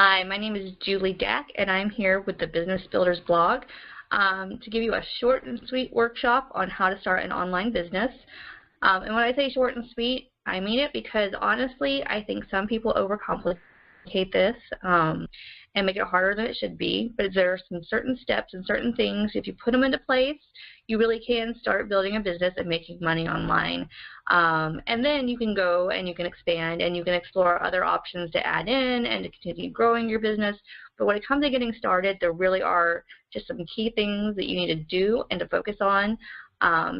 Hi, my name is Julie Dack, and I'm here with the Business Builders blog to give you a short and sweet workshop on how to start an online business. And when I say short and sweet, I mean it because honestly, I think some people overcomplicate this and make it harder than it should be. But there are some certain steps and certain things, if you put them into place, you really can start building a business and making money online. And then you can go and you can expand and you can explore other options to add in and to continue growing your business. But when it comes to getting started, there really are just some key things that you need to do and to focus on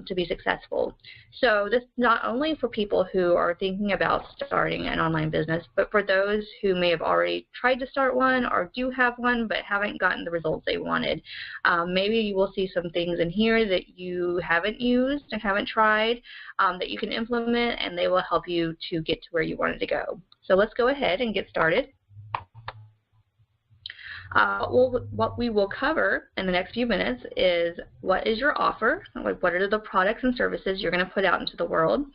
to be successful. So this is not only for people who are thinking about starting an online business, but for those who may have already tried to start one or do have one but haven't gotten the results they wanted. Maybe you will see some things in here that you haven't used and haven't tried that you can implement, and they will help you to get to where you wanted to go. So let's go ahead and get started. What we will cover in the next few minutes is what is your offer, like what are the products and services you're going to put out into the world,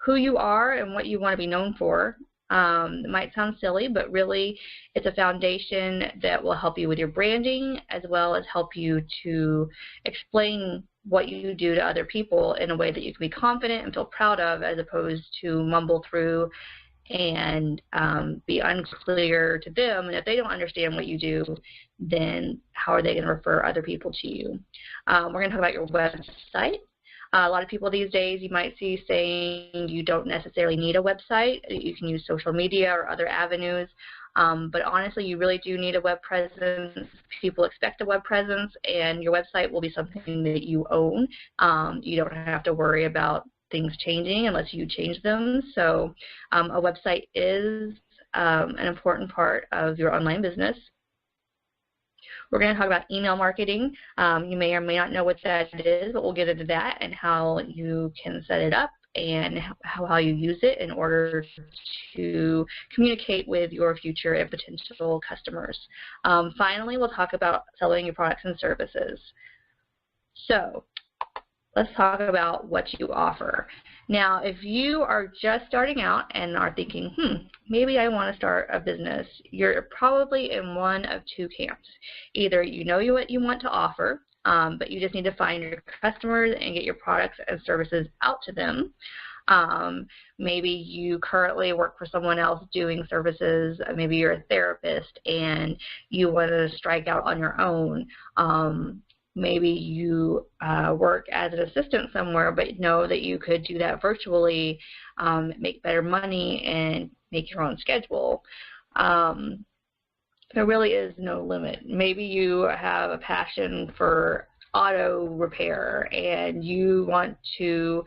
who you are and what you want to be known for. It might sound silly, but really it's a foundation that will help you with your branding as well as help you to explain what you do to other people in a way that you can be confident and feel proud of, as opposed to mumble through and be unclear to them. And if they don't understand what you do, then how are they going to refer other people to you? We're going to talk about your website. A lot of people these days you might see saying you don't necessarily need a website. You can use social media or other avenues. But honestly, you really do need a web presence. People expect a web presence, and your website will be something that you own. You don't have to worry about things changing unless you change them. So a website is an important part of your online business. We're going to talk about email marketing. You may or may not know what that is, but we'll get into that and how you can set it up and how you use it in order to communicate with your future and potential customers. Finally, we'll talk about selling your products and services. So let's talk about what you offer. Now, if you are just starting out and are thinking, maybe I want to start a business, you're probably in one of two camps. Either you know what you want to offer, but you just need to find your customers and get your products and services out to them. Maybe you currently work for someone else doing services. Maybe you're a therapist and you want to strike out on your own. Maybe you work as an assistant somewhere, but know that you could do that virtually, make better money, and make your own schedule. There really is no limit. Maybe you have a passion for auto repair and you want to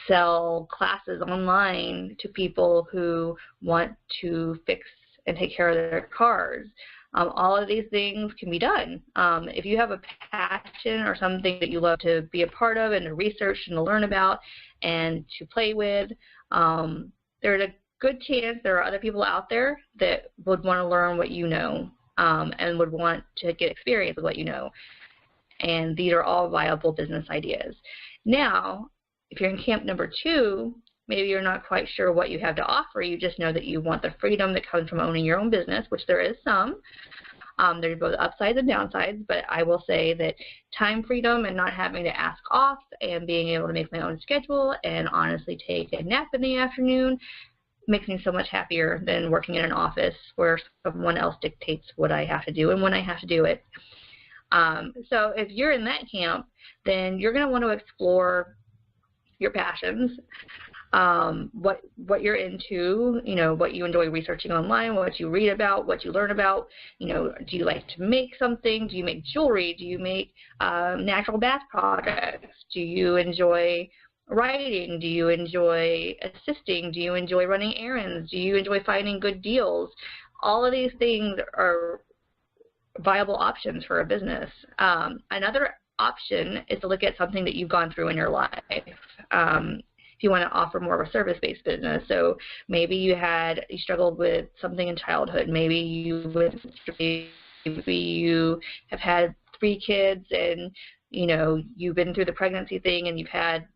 sell classes online to people who want to fix and take care of their cars. All of these things can be done. If you have a passion or something that you love to be a part of and to research and to learn about and to play with, there's a good chance there are other people out there that would want to learn what you know and would want to get experience with what you know. And these are all viable business ideas. Now, if you're in camp number 2, maybe you're not quite sure what you have to offer. You just know that you want the freedom that comes from owning your own business, which there is some. There's both upsides and downsides, but I will say that time freedom and not having to ask off and being able to make my own schedule and honestly take a nap in the afternoon makes me so much happier than working in an office where someone else dictates what I have to do and when I have to do it. So if you're in that camp, then you're going to want to explore your passions. What you're into, what you enjoy researching online, what you read about, what you learn about. Do you like to make something? Do you make jewelry? Do you make natural bath products? Do you enjoy writing? Do you enjoy assisting? Do you enjoy running errands? Do you enjoy finding good deals? All of these things are viable options for a business. Another option is to look at something that you've gone through in your life. If you want to offer more of a service-based business, so maybe you struggled with something in childhood. Maybe you have had 3 kids, and you've been through the pregnancy thing, and you've had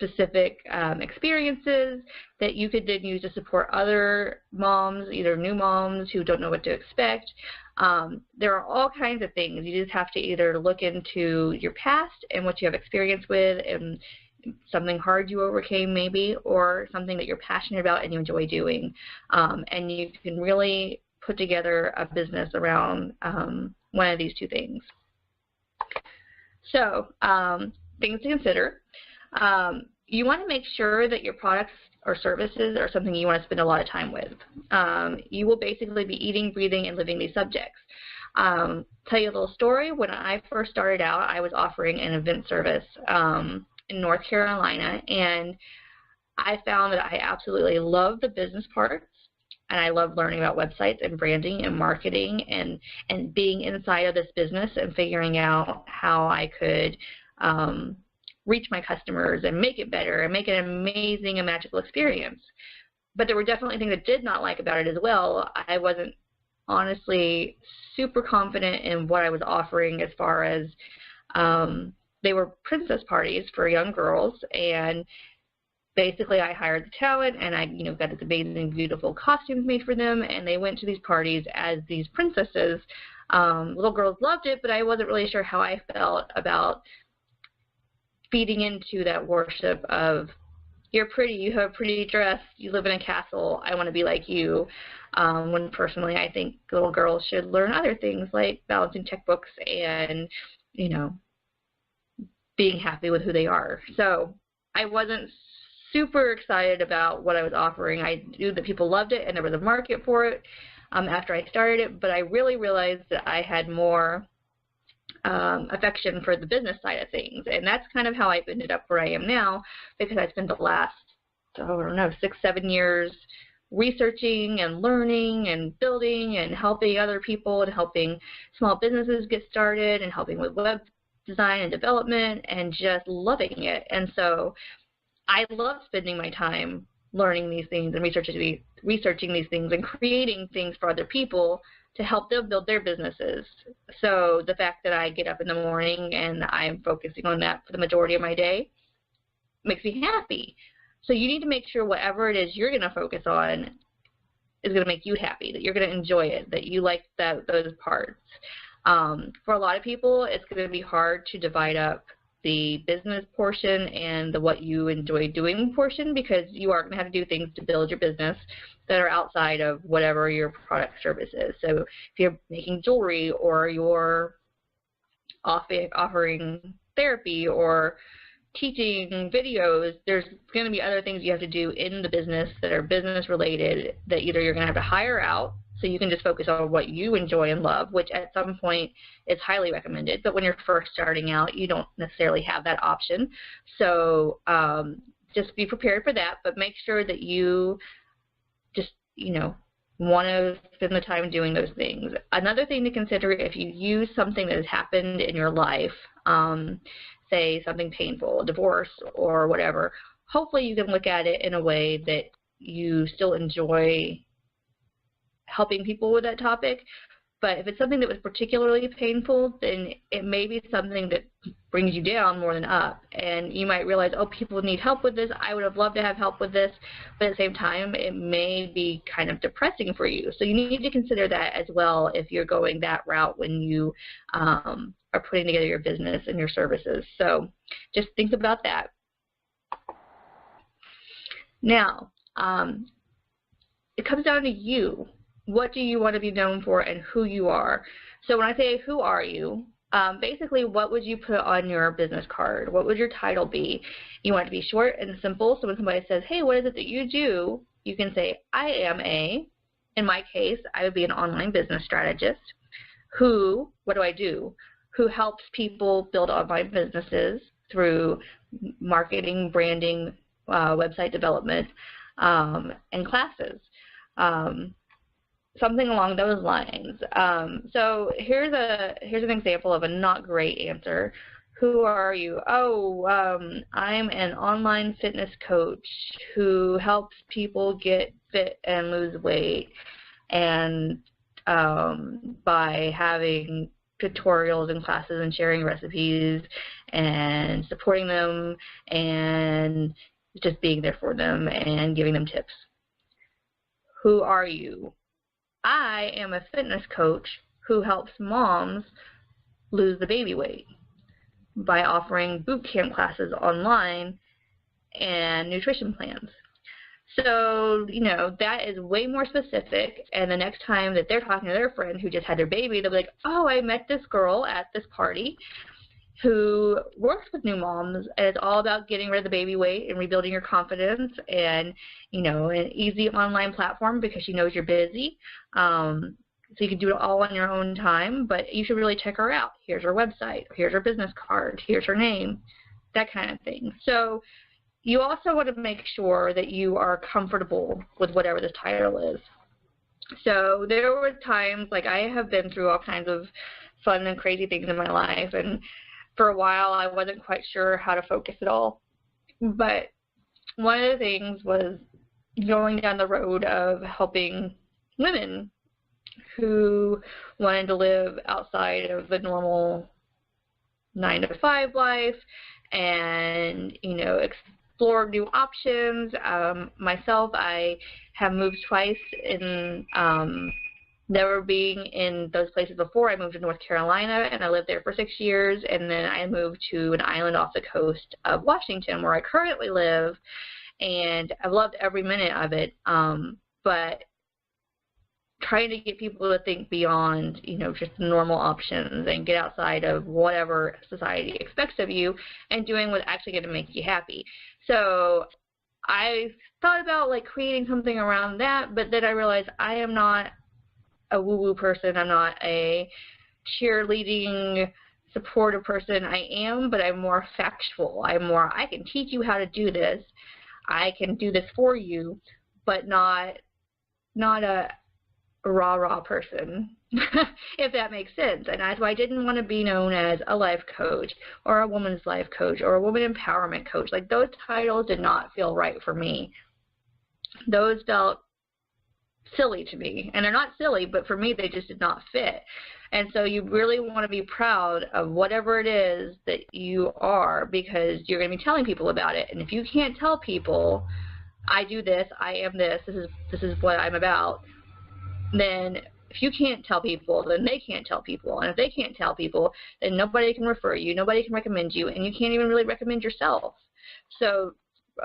specific experiences that you could then use to support other moms, either new moms who don't know what to expect. There are all kinds of things. You just have to either look into your past and what you have experience with and something hard you overcame maybe, or something that you're passionate about and you enjoy doing. And you can really put together a business around one of these two things. So things to consider. You want to make sure that your products or services are something you want to spend a lot of time with. You will basically be eating, breathing, and living these subjects. Tell you a little story. When I first started out, I was offering an event service in North Carolina, and I found that I absolutely love the business parts, and I love learning about websites and branding and marketing and being inside of this business and figuring out how I could reach my customers and make it better and make it an amazing and magical experience. But there were definitely things I did not like about it as well. I wasn't honestly super confident in what I was offering, as far as they were princess parties for young girls, and basically I hired the talent and I got these amazing, beautiful costumes made for them, and they went to these parties as these princesses. Little girls loved it, but I wasn't really sure how I felt about feeding into that worship of, you're pretty, you have a pretty dress, you live in a castle, I want to be like you. When personally I think little girls should learn other things like balancing checkbooks and, being happy with who they are. So I wasn't super excited about what I was offering. I knew that people loved it and there was a market for it after I started it, but I really realized that I had more affection for the business side of things, and that's kind of how I've ended up where I am now, because I spent the last, 6-7 years researching and learning and building and helping other people and helping small businesses get started and helping with web design and development and just loving it. And so I love spending my time learning these things and researching these things and creating things for other people to help them build their businesses. So the fact that I get up in the morning and I'm focusing on that for the majority of my day makes me happy. So you need to make sure whatever it is you're going to focus on is going to make you happy, that you're going to enjoy it, that you like those parts. For a lot of people, it's going to be hard to divide up the business portion and the what you enjoy doing portion, because you are going to have to do things to build your business that are outside of whatever your product service is. So if you're making jewelry, or you're offering therapy or teaching videos, there's going to be other things you have to do in the business that are business related that either you're going to have to hire out, so you can just focus on what you enjoy and love, which at some point is highly recommended. But when you're first starting out, you don't necessarily have that option. So just be prepared for that, but make sure that you just, want to spend the time doing those things. Another thing to consider, if you use something that has happened in your life, say something painful, divorce or whatever, hopefully you can look at it in a way that you still enjoy helping people with that topic. But if it's something that was particularly painful, then it may be something that brings you down more than up. And you might realize, oh, people need help with this. I would have loved to have help with this. But at the same time, it may be kind of depressing for you. So you need to consider that as well if you're going that route when you are putting together your business and your services. So just think about that. Now, it comes down to you. What do you want to be known for and who you are? So when I say who are you, basically what would you put on your business card? What would your title be? You want it to be short and simple, so when somebody says, hey, what is it that you do? You can say, I am in my case, I would be an online business strategist. Who, what do I do? Who helps people build online businesses through marketing, branding, website development, and classes. Something along those lines. So here's an example of a not great answer. Who are you? Oh, I'm an online fitness coach who helps people get fit and lose weight, and by having tutorials and classes and sharing recipes and supporting them and just being there for them and giving them tips. Who are you? I am a fitness coach who helps moms lose the baby weight by offering boot camp classes online and nutrition plans. So, you know, that is way more specific, and the next time that they're talking to their friend who just had their baby, they'll be like, oh, I met this girl at this party who works with new moms, and it's all about getting rid of the baby weight and rebuilding your confidence, and, you know, an easy online platform because she knows you're busy. So you can do it all on your own time, but you should really check her out. Here's her website. Here's her business card. Here's her name, that kind of thing. So you also want to make sure that you are comfortable with whatever the title is. So there were times, like I have been through all kinds of fun and crazy things in my life, and for a while I wasn't quite sure how to focus it all. But one of the things was going down the road of helping women who wanted to live outside of the normal 9-to-5 life and, you know, explore new options. Myself, I have moved twice in never being in those places before. I moved to North Carolina, and I lived there for 6 years, and then I moved to an island off the coast of Washington, where I currently live, and I've loved every minute of it, but trying to get people to think beyond, you know, just normal options and get outside of whatever society expects of you and doing what's actually going to make you happy. So I thought about like creating something around that, but then I realized I am not a woo-woo person. I'm not a cheerleading, supportive person. I am, but I'm more factual. I'm more, I can teach you how to do this. I can do this for you, but not a rah-rah person, if that makes sense. And that's why I didn't want to be known as a life coach or a woman's life coach or a woman empowerment coach. Like, those titles did not feel right for me. Those felt silly to me. And they're not silly, but for me, they just did not fit. And so you really want to be proud of whatever it is that you are, because you're going to be telling people about it. And if you can't tell people, I do this, I am this, this is what I'm about, then if you can't tell people, then they can't tell people. And if they can't tell people, then nobody can refer you, nobody can recommend you, and you can't even really recommend yourself. So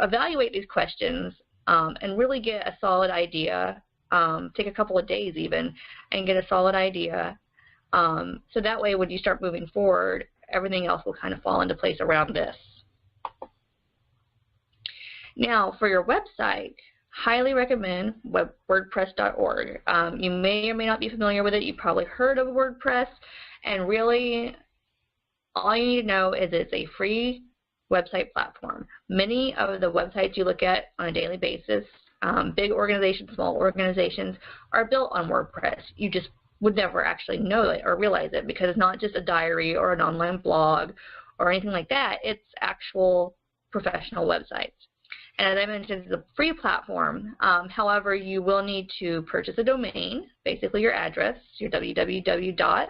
evaluate these questions and really get a solid idea. Take a couple of days even and get a solid idea. So that way when you start moving forward, everything else will kind of fall into place around this. Now for your website, highly recommend WordPress.org. You may or may not be familiar with it. You've probably heard of WordPress, and really all you need to know is it's a free website platform. Many of the websites you look at on a daily basis, big organizations, small organizations, are built on WordPress. You just would never actually know it or realize it, because it's not just a diary or an online blog or anything like that. It's actual professional websites. And as I mentioned, it's a free platform. However, you will need to purchase a domain, basically your address, your www.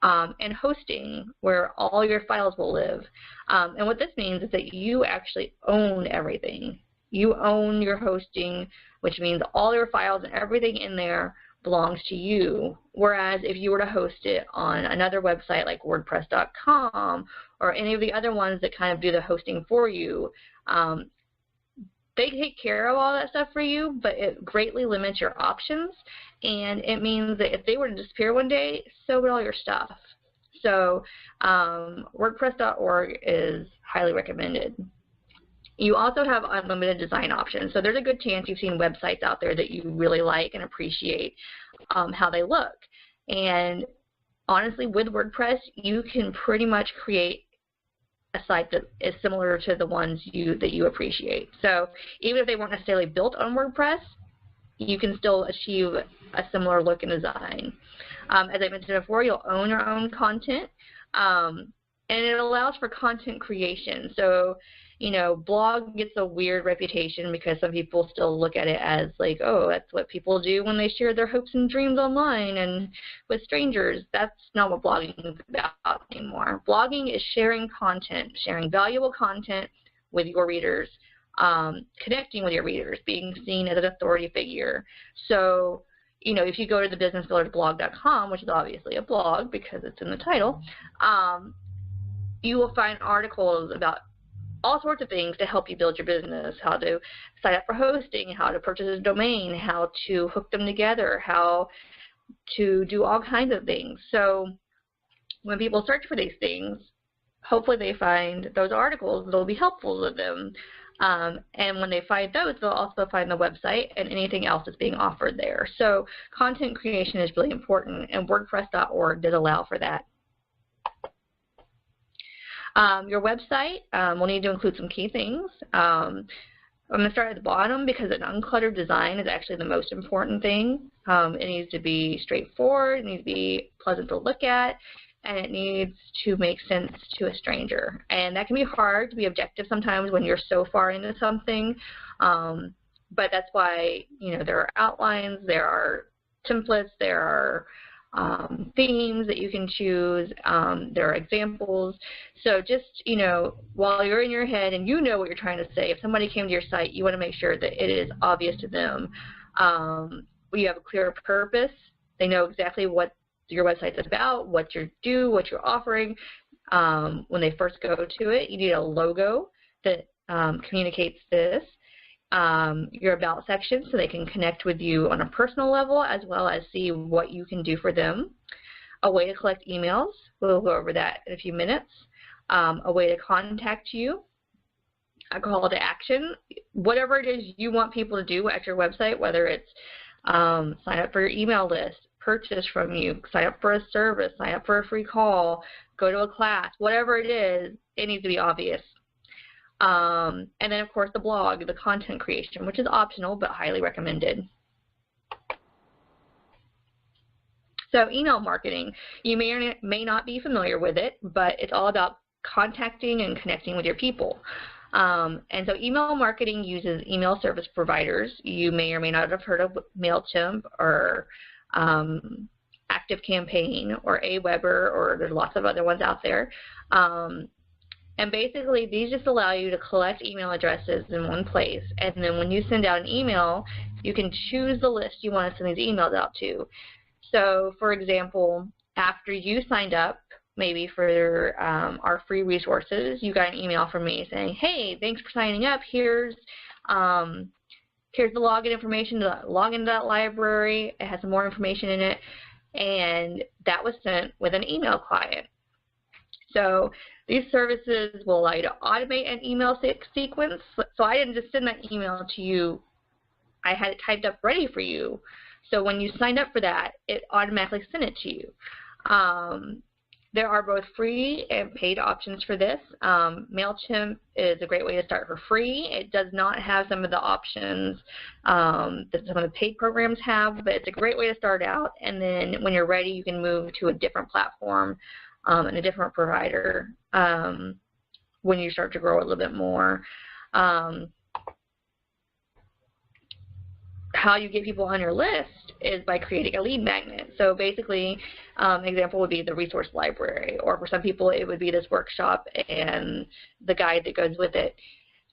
And hosting, where all your files will live. And what this means is that you actually own everything. You own your hosting, which means all your files and everything in there belongs to you. Whereas if you were to host it on another website like WordPress.com or any of the other ones that kind of do the hosting for you, they take care of all that stuff for you, but it greatly limits your options, and it means that if they were to disappear one day, so would all your stuff. So WordPress.org is highly recommended. You also have unlimited design options, so there's a good chance you've seen websites out there that you really like and appreciate how they look. And honestly, with WordPress, you can pretty much create a site that is similar to the ones that you appreciate. So even if they weren't necessarily built on WordPress, you can still achieve a similar look and design. As I mentioned before, you'll own your own content, and it allows for content creation. So You know, blog gets a weird reputation because some people still look at it as like, oh, that's what people do when they share their hopes and dreams online and with strangers. That's not what blogging is about anymore. Blogging is sharing content, sharing valuable content with your readers, connecting with your readers, being seen as an authority figure. So, you know, if you go to the businessbuildersblog.com, which is obviously a blog because it's in the title, you will find articles about all sorts of things to help you build your business, how to sign up for hosting, how to purchase a domain, how to hook them together, how to do all kinds of things. So when people search for these things, hopefully they find those articles that will be helpful to them. And when they find those, they'll also find the website and anything else that's being offered there. So content creation is really important, and WordPress.org did allow for that. Your website will need to include some key things. I'm going to start at the bottom because an uncluttered design is actually the most important thing. It needs to be straightforward, it needs to be pleasant to look at, and it needs to make sense to a stranger. And that can be hard to be objective sometimes when you're so far into something, but that's why, you know, there are outlines, there are templates, there are themes that you can choose, there are examples. So just, you know, while you're in your head and you know what you're trying to say, if somebody came to your site, you want to make sure that it is obvious to them. You have a clear purpose. They know exactly what your website is about, what you do, what you're offering. When they first go to it, you need a logo that communicates this. Your About section so they can connect with you on a personal level as well as see what you can do for them. A way to collect emails, we'll go over that in a few minutes. A way to contact you, a call to action, whatever it is you want people to do at your website, whether it's sign up for your email list, purchase from you, sign up for a service, sign up for a free call, go to a class, whatever it is, it needs to be obvious. And then, of course, the blog, the content creation, which is optional but highly recommended. So email marketing, you may or may not be familiar with it, but it's all about contacting and connecting with your people. And so email marketing uses email service providers. You may or may not have heard of MailChimp or ActiveCampaign or Aweber, or there's lots of other ones out there. And basically, these just allow you to collect email addresses in one place. And then when you send out an email, you can choose the list you want to send these emails out to. So, for example, after you signed up, maybe for our free resources, you got an email from me saying, hey, thanks for signing up. Here's the login information to log into that library. It has some more information in it. And that was sent with an email client. So these services will allow you to automate an email sequence. So I didn't just send that email to you. I had it typed up ready for you. So when you signed up for that, it automatically sent it to you. There are both free and paid options for this. MailChimp is a great way to start for free. It does not have some of the options that some of the paid programs have, but it's a great way to start out. And then when you're ready, you can move to a different platform and a different provider when you start to grow a little bit more. How you get people on your list is by creating a lead magnet. So basically, an example would be the resource library, or for some people it would be this workshop and the guide that goes with it.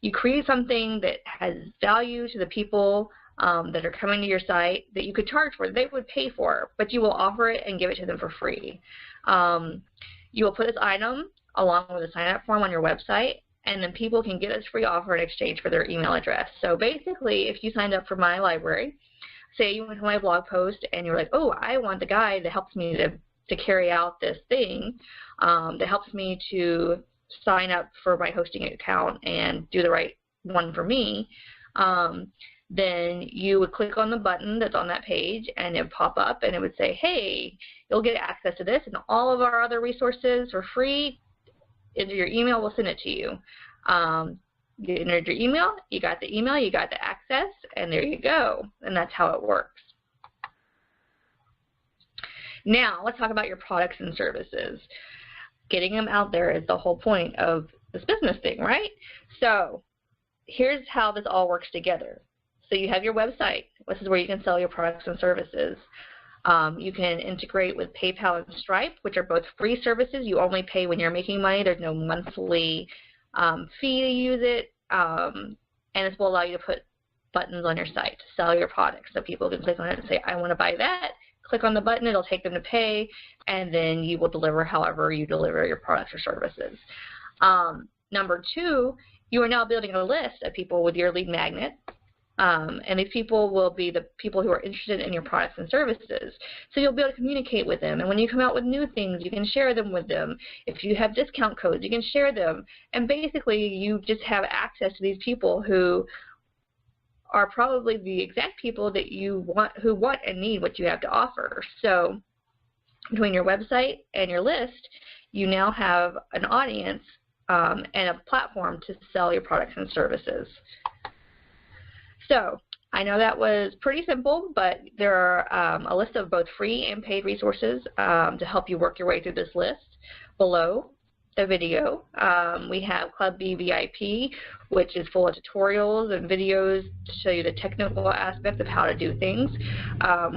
You create something that has value to the people that are coming to your site that you could charge for, they would pay for, but you will offer it and give it to them for free. You will put this item along with a sign-up form on your website, and then people can get this free offer in exchange for their email address. So basically, if you signed up for my library, say you went to my blog post and you're like, oh, I want the guide that helps me to carry out this thing, that helps me to sign up for my hosting account and do the right one for me, then you would click on the button that's on that page and it would pop up and it would say, hey, you'll get access to this and all of our other resources for free. Enter your email, we'll send it to you. You entered your email, you got the access, and there you go. And that's how it works. Now, let's talk about your products and services. Getting them out there is the whole point of this business thing, right? So here's how this all works together. So you have your website. This is where you can sell your products and services. You can integrate with PayPal and Stripe, which are both free services. You only pay when you're making money. There's no monthly fee to use it. And this will allow you to put buttons on your site to sell your products. So people can click on it and say, I want to buy that. Click on the button. It'll take them to pay. And then you will deliver however you deliver your products or services. Number two, you are now building a list of people with your lead magnet. And these people will be the people who are interested in your products and services. So you'll be able to communicate with them. And when you come out with new things, you can share them with them. If you have discount codes, you can share them. And basically, you just have access to these people who are probably the exact people that you want, who want and need what you have to offer. So between your website and your list, you now have an audience and a platform to sell your products and services. So I know that was pretty simple, but there are a list of both free and paid resources to help you work your way through this list. Below the video, we have Club B VIP, which is full of tutorials and videos to show you the technical aspects of how to do things.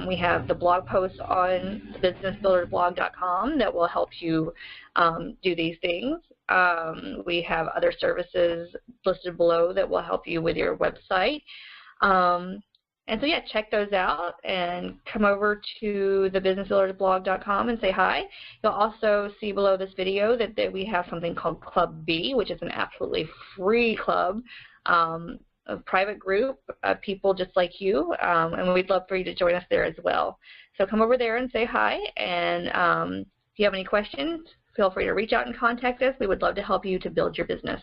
We have the blog posts on businessbuildersblog.com that will help you do these things. We have other services listed below that will help you with your website. And so yeah, check those out and come over to thebusinessbuildersblog.com and say hi. You'll also see below this video that we have something called Club B, which is an absolutely free club, a private group of people just like you, and we'd love for you to join us there as well. So come over there and say hi, and if you have any questions, feel free to reach out and contact us. We would love to help you to build your business.